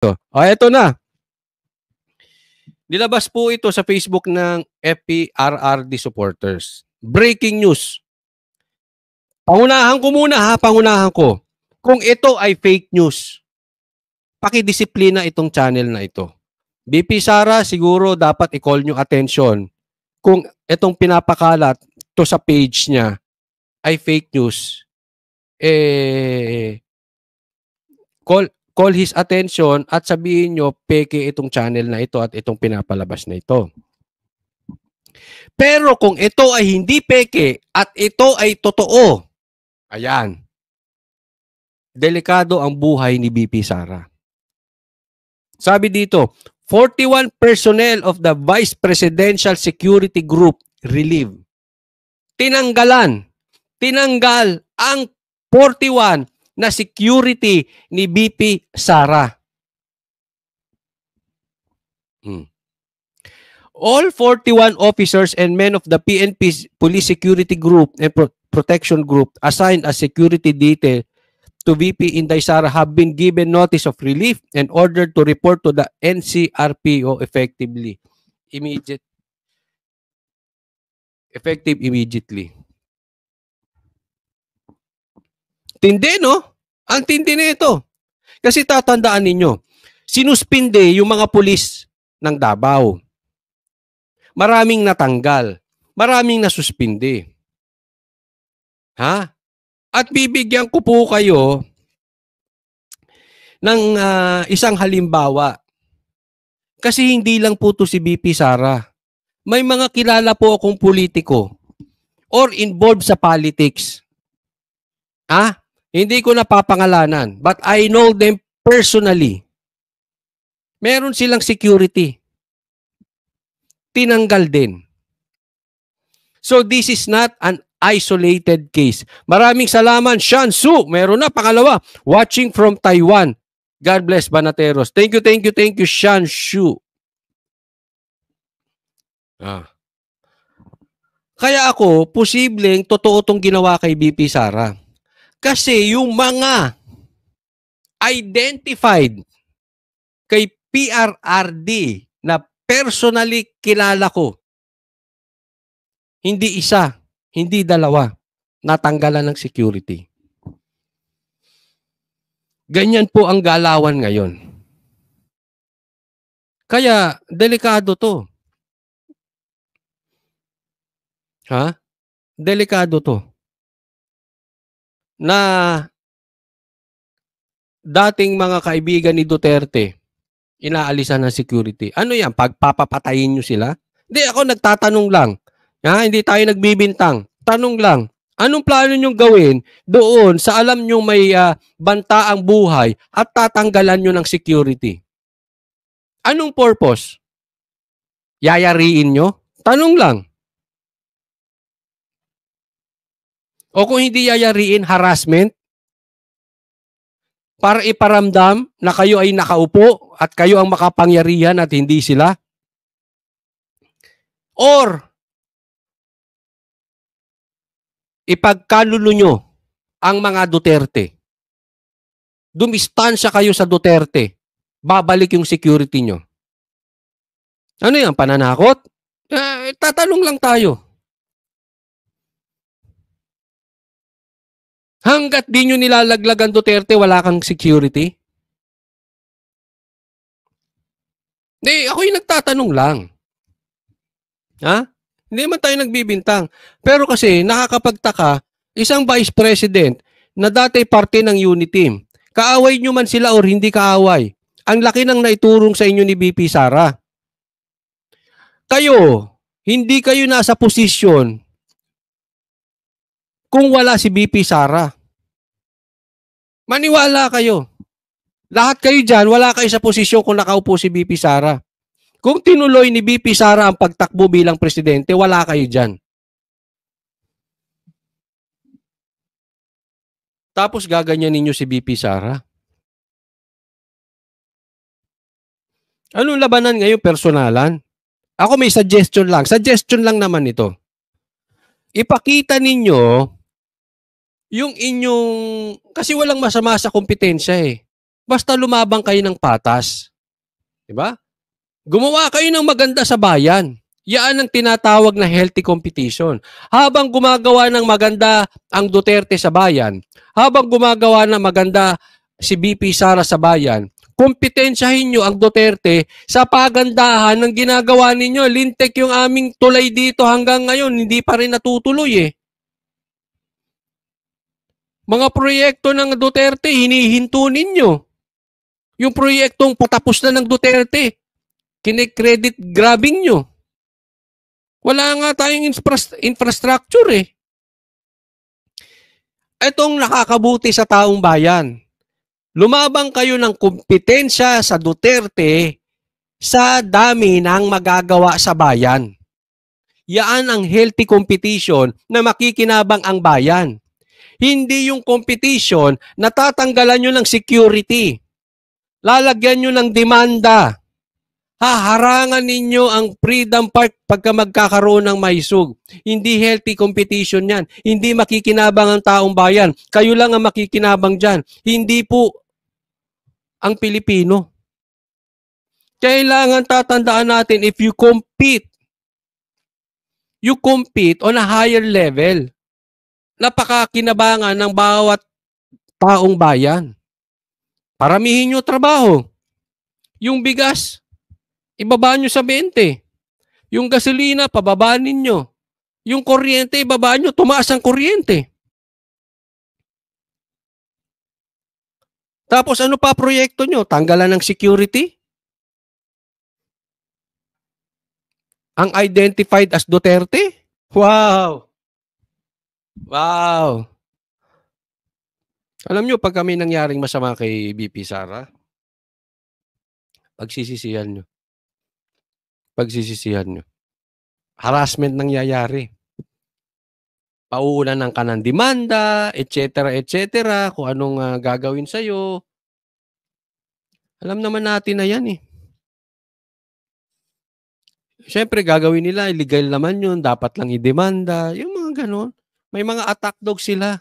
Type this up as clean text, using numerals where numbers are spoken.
Eto na. Nilabas po ito sa Facebook ng FPRRD supporters. Breaking news. Pangunahan ko muna ha, pangunahan ko. Kung ito ay fake news, pakidisiplina itong channel na ito. BP Sara, siguro dapat i-call nyo attention kung itong pinapakalat to sa page niya ay fake news. Call his attention at sabihin nyo peke itong channel na ito at itong pinapalabas na ito. Pero kung ito ay hindi peke at ito ay totoo, ayan, delikado ang buhay ni BP Sara. Sabi dito, 41 personnel of the Vice Presidential Security Group relieved. Tinanggal ang 41 na security ni BP Sara. All 41 officers and men of the PNP Police Security Group and Protection Group assigned as security detail to VP Inday Sara have been given notice of relief and ordered to report to the NCRPO effective immediately. Tindi, no? Ang tindi na ito. Kasi tatandaan ninyo, sinuspinde yung mga pulis ng Davao. Maraming natanggal. Maraming nasuspinde. Ha? At bibigyan ko po kayo ng isang halimbawa. Kasi hindi lang po to si BP Sara. May mga kilala po akong politiko or involved sa politics. Hindi ko napapangalanan, but I know them personally. Meron silang security. Tinanggal din. So this is not an isolated case. Maraming salamat, Shan Su. Meron na, pangalawa. Watching from Taiwan. God bless, Banateros. Thank you, Shan Su. Kaya ako, posibleng totoo itong ginawa kay BP Sara. Kasi yung mga identified kay PRRD na personally kilala ko, hindi isa, hindi dalawa, natanggalan ng security. Ganyan po ang galawan ngayon. Kaya, delikado to. Delikado to. Na dating mga kaibigan ni Duterte, inaalisan ng security. Ano yan? Pagpapatayin nyo sila? Hindi, ako nagtatanong lang. Hindi tayo nagbibintang. Tanong lang. Anong plano nyo gawin doon sa alam nyo may banta ang buhay at tatanggalan nyo ng security? Anong purpose? Yayariin nyo? Tanong lang. O kung hindi yayariin, harassment? Para iparamdam na kayo ay nakaupo at kayo ang makapangyarihan at hindi sila? Or, ipagkalulo nyo ang mga Duterte. Dumistansya kayo sa Duterte. Babalik yung security nyo. Ano yan? Pananakot? Tatanong lang tayo. Hanggat di nyo nilalaglagan Duterte, wala kang security? Hindi, ako yung nagtatanong lang. Hindi man tayo nagbibintang. Pero kasi, nakakapagtaka, isang vice president na dati parte ng unit team, kaaway nyo man sila or hindi kaaway, ang laki ng naiturong sa inyo ni BP Sara. Kayo, hindi kayo nasa posisyon kung wala si BP Sara. Maniwala kayo. Lahat kayo dyan, wala kayo sa posisyon kung nakaupo si BP Sara. Kung tinuloy ni BP Sara ang pagtakbo bilang presidente, wala kayo dyan. Tapos gaganyan ninyo si BP Sara. Anong labanan ngayon? Personalan? Ako may suggestion lang. Suggestion lang naman ito. Ipakita ninyo yung inyong, kasi walang masama sa kompetensya eh. Basta lumabang kayo ng patas. Diba? Gumawa kayo ng maganda sa bayan. Yan ang tinatawag na healthy competition. Habang gumagawa ng maganda ang Duterte sa bayan, habang gumagawa ng maganda si BP Sara sa bayan, kompetensyahin nyo ang Duterte sa pagandahan ng ginagawa ninyo. Lintek yung aming tulay dito hanggang ngayon, hindi pa rin natutuloy eh. Mga proyekto ng Duterte, hinihinto ninyo. Yung proyektong patapos na ng Duterte, kine-credit grabbing nyo. Wala nga tayong infrastructure eh. Itong nakakabuti sa taong bayan. Lumabang kayo ng kompetensya sa Duterte sa dami ng magagawa sa bayan. Yan ang healthy competition na makikinabang ang bayan. Hindi yung competition na tatanggalan nyo ng security. Lalagyan nyo ng demanda. Haharangan ninyo ang Freedom Park pagka magkakaroon ng maisug. Hindi healthy competition yan. Hindi makikinabang ang taong bayan. Kayo lang ang makikinabang dyan. Hindi po ang Pilipino. Kailangan tatandaan natin, if you compete on a higher level. Napakakinabangan ng bawat taong bayan. Paramihin nyo trabaho. Yung bigas, ibaba nyo sa 20. Yung gasolina, pababaanin nyo. Yung kuryente, ibaba nyo, tumaas ang kuryente. Tapos ano pa proyekto nyo? Tanggalan ng security? Ang identified as Duterte? Wow! Wow! Alam nyo, pag kami nangyaring masama kay BP Sara, pagsisisihan nyo. Pagsisisihan nyo. Harassment nangyayari. Pauunanan ka ng demanda, etc., etc., kung anong gagawin sa'yo. Alam naman natin na yan eh. Siyempre, gagawin nila, illegal naman yun, dapat lang i-demanda, yung mga ganon. May mga attack dog sila.